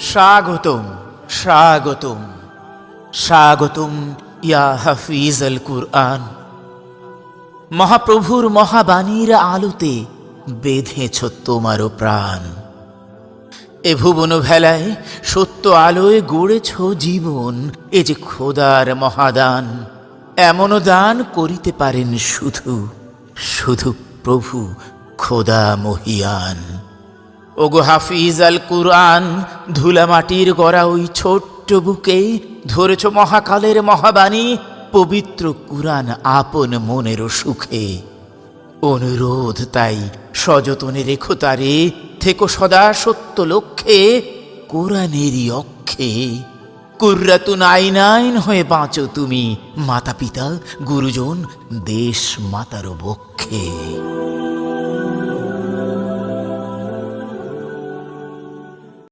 স্বাগতম, স্বাগতম, স্বাগতম ইয়া হাফিজ আল কুরআন। মহাপ্রভুর মহাবাণীর আলোতে বেঁধেছ তোমারও প্রাণ। এ ভুবন ভেলায় সত্য আলোয় গড়েছ জীবন, এ যে খোদার মহাদান। এমন দান করিতে পারেন শুধু শুধু প্রভু খোদা মহিয়ান। ওগো হাফিজ আল কুরআন, ধুলা মাটির গড়া ওই ছোট্ট বুকে ধরেছ মহাকালের মহাবাণী। পবিত্র কুরআন আপন মনের সুখে। অনুরোধ তাই সযতনে রেখো তারে, থেকো সদা সত্য লক্ষ্যে কোরআনেরই অক্ষে। কুর্রাতুন আইনাইন হয়ে বাঁচো তুমি, মাতা পিতা গুরুজন দেশ মাতারও বক্ষে।